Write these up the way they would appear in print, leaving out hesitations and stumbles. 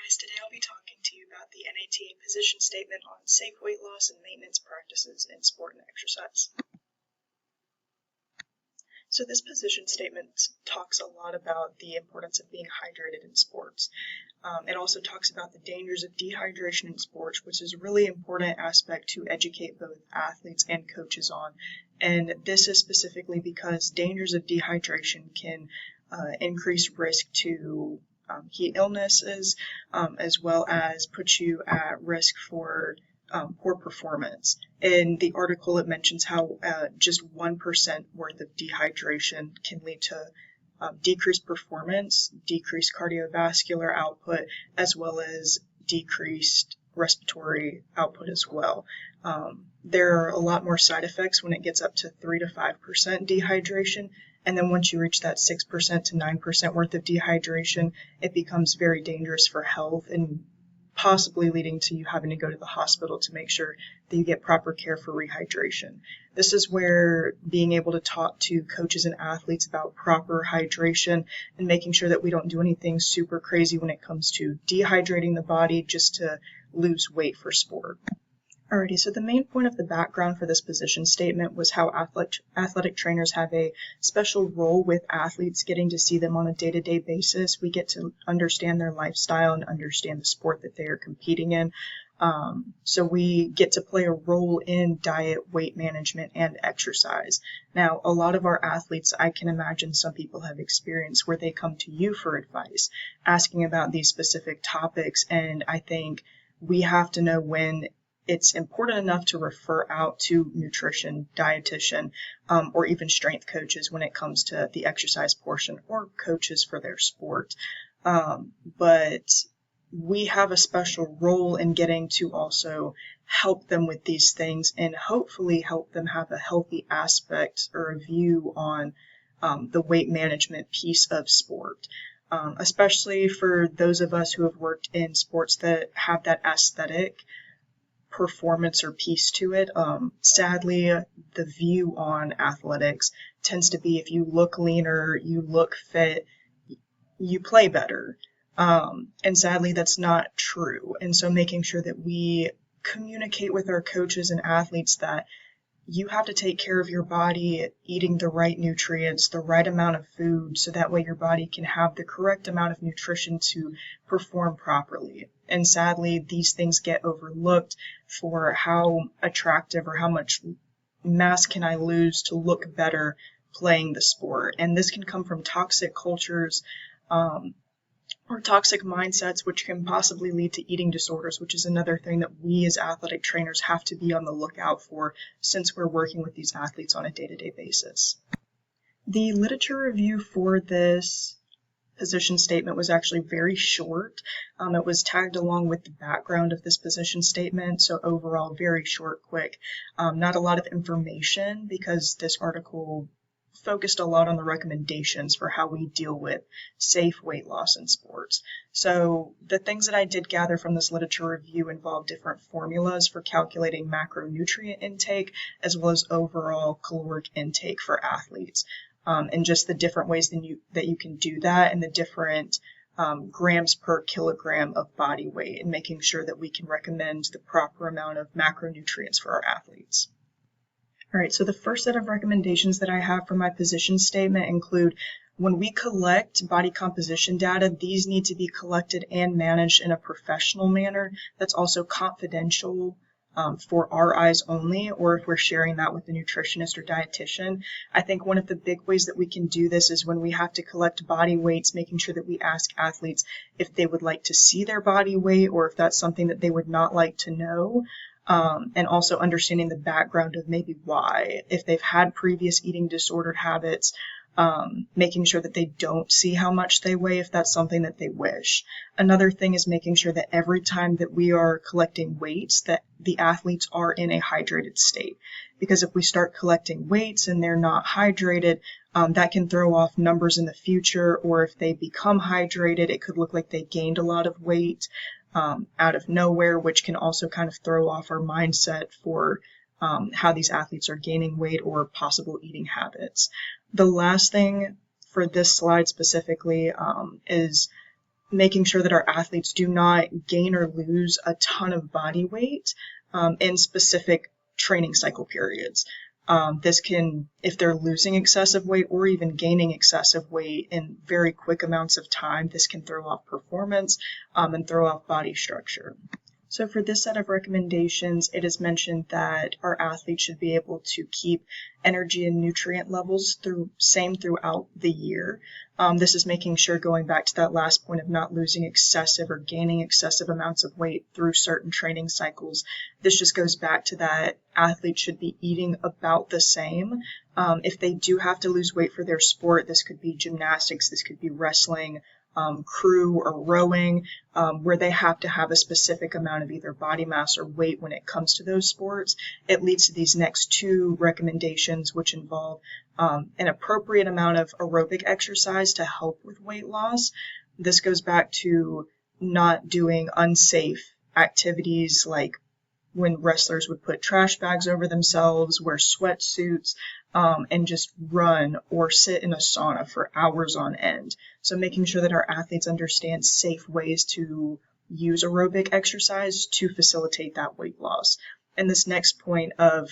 guys, today I'll be talking to you about the NATA position statement on safe weight loss and maintenance practices in sport and exercise. So this position statement talks a lot about the importance of being hydrated in sports. It also talks about the dangers of dehydration in sports, which is a really important aspect to educate both athletes and coaches on. And this is specifically because dangers of dehydration can increase risk to heat illnesses, as well as put you at risk for poor performance. In the article, it mentions how just 1% worth of dehydration can lead to decreased performance, decreased cardiovascular output, as well as decreased respiratory output as well. There are a lot more side effects when it gets up to 3 to 5% dehydration. And then once you reach that 6% to 9% worth of dehydration, it becomes very dangerous for health and possibly leading to you having to go to the hospital to make sure that you get proper care for rehydration. This is where being able to talk to coaches and athletes about proper hydration and making sure that we don't do anything super crazy when it comes to dehydrating the body just to lose weight for sport. Alrighty, so the main point of the background for this position statement was how athletic trainers have a special role with athletes, getting to see them on a day-to-day basis. We get to understand their lifestyle and understand the sport that they are competing in. So we get to play a role in diet, weight management, and exercise. Now, a lot of our athletes, I can imagine some people have experienced where they come to you for advice, asking about these specific topics, and I think we have to know when it's important enough to refer out to nutrition, dietitian, or even strength coaches when it comes to the exercise portion, or coaches for their sport. But we have a special role in getting to also help them with these things and hopefully help them have a healthy aspect or a view on the weight management piece of sport. Especially for those of us who have worked in sports that have that aesthetic performance or piece to it. Sadly, the view on athletics tends to be if you look leaner, you look fit, you play better. And sadly, that's not true. And so making sure that we communicate with our coaches and athletes that you have to take care of your body, eating the right nutrients, the right amount of food, so that way your body can have the correct amount of nutrition to perform properly. And sadly, these things get overlooked for how attractive or how much mass can I lose to look better playing the sport. And this can come from toxic cultures, or toxic mindsets, which can possibly lead to eating disorders, which is another thing that we as athletic trainers have to be on the lookout for since we're working with these athletes on a day-to-day basis. The literature review for this position statement was actually very short. It was tagged along with the background of this position statement, so overall very short, quick. Not a lot of information because this article focused a lot on the recommendations for how we deal with safe weight loss in sports. So the things that I did gather from this literature review involve different formulas for calculating macronutrient intake as well as overall caloric intake for athletes, and just the different ways that you can do that and the different grams per kilogram of body weight, and making sure that we can recommend the proper amount of macronutrients for our athletes. All right, so the first set of recommendations that I have for my position statement include when we collect body composition data, these need to be collected and managed in a professional manner that's also confidential for our eyes only, or if we're sharing that with a nutritionist or dietitian. I think one of the big ways that we can do this is when we have to collect body weights, making sure that we ask athletes if they would like to see their body weight or if that's something that they would not like to know. And also understanding the background of maybe why, if they've had previous eating disordered habits, making sure that they don't see how much they weigh if that's something that they wish. Another thing is making sure that every time that we are collecting weights, that the athletes are in a hydrated state. Because if we start collecting weights and they're not hydrated, that can throw off numbers in the future, or if they become hydrated, it could look like they gained a lot of weight out of nowhere, which can also kind of throw off our mindset for how these athletes are gaining weight or possible eating habits. The last thing for this slide specifically is making sure that our athletes do not gain or lose a ton of body weight in specific training cycle periods. This can, if they're losing excessive weight or even gaining excessive weight in very quick amounts of time, this can throw off performance and throw off body structure. So for this set of recommendations, it is mentioned that our athletes should be able to keep energy and nutrient levels throughout the year. This is making sure, going back to that last point of not losing excessive or gaining excessive amounts of weight through certain training cycles. This just goes back to that athletes should be eating about the same. If they do have to lose weight for their sport, this could be gymnastics, this could be wrestling, crew or rowing, where they have to have a specific amount of either body mass or weight when it comes to those sports. It leads to these next two recommendations, which involve an appropriate amount of aerobic exercise to help with weight loss. This goes back to not doing unsafe activities like when wrestlers would put trash bags over themselves, wear sweatsuits, and just run or sit in a sauna for hours on end. So making sure that our athletes understand safe ways to use aerobic exercise to facilitate that weight loss. And this next point of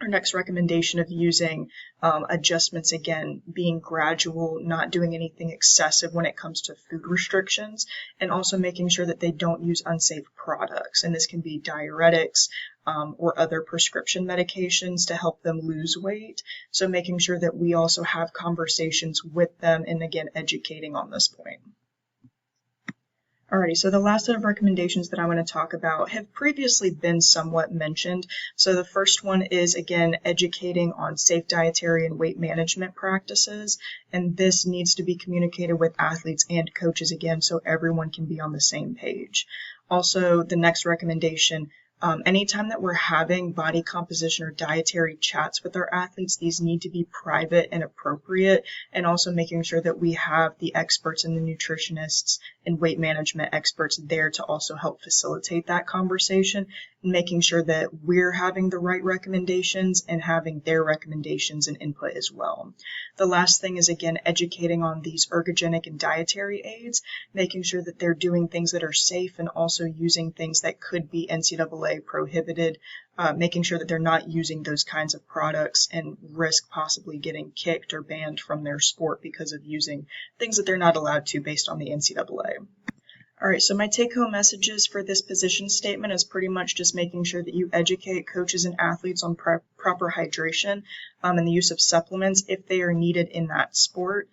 our next recommendation of using adjustments, again, being gradual, not doing anything excessive when it comes to food restrictions, and also making sure that they don't use unsafe products. And this can be diuretics or other prescription medications to help them lose weight. So making sure that we also have conversations with them and, again, educating on this point. Alrighty, so the last set of recommendations that I want to talk about have previously been somewhat mentioned. So the first one is, again, educating on safe dietary and weight management practices. And this needs to be communicated with athletes and coaches, again, so everyone can be on the same page. Also, the next recommendation, anytime that we're having body composition or dietary chats with our athletes, these need to be private and appropriate, and also making sure that we have the experts and the nutritionists and weight management experts there to also help facilitate that conversation, and making sure that we're having the right recommendations and having their recommendations and input as well. The last thing is, again, educating on these ergogenic and dietary aids, making sure that they're doing things that are safe and also using things that could be NCAA prohibited, making sure that they're not using those kinds of products and risk possibly getting kicked or banned from their sport because of using things that they're not allowed to based on the NCAA. All right, so my take-home messages for this position statement is pretty much just making sure that you educate coaches and athletes on proper hydration and the use of supplements if they are needed in that sport.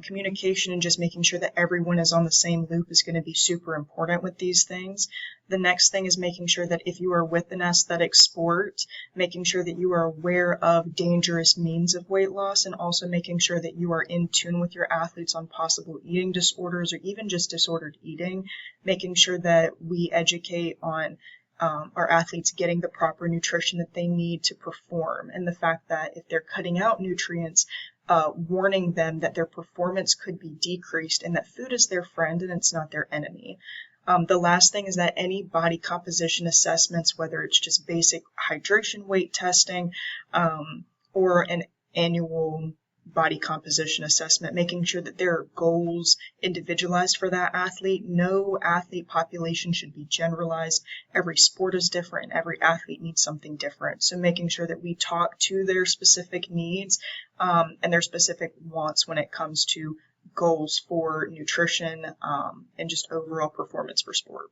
Communication and just making sure that everyone is on the same loop is going to be super important with these things. The next thing is making sure that if you are with an athletic sport, making sure that you are aware of dangerous means of weight loss, and also making sure that you are in tune with your athletes on possible eating disorders or even just disordered eating, making sure that we educate on our athletes getting the proper nutrition that they need to perform, and the fact that if they're cutting out nutrients, warning them that their performance could be decreased and that food is their friend and it's not their enemy. The last thing is that any body composition assessments, whether it's just basic hydration weight testing or an annual body composition assessment, making sure that there are goals individualized for that athlete. No athlete population should be generalized. Every sport is different and every athlete needs something different. So making sure that we talk to their specific needs and their specific wants when it comes to goals for nutrition and just overall performance for sport.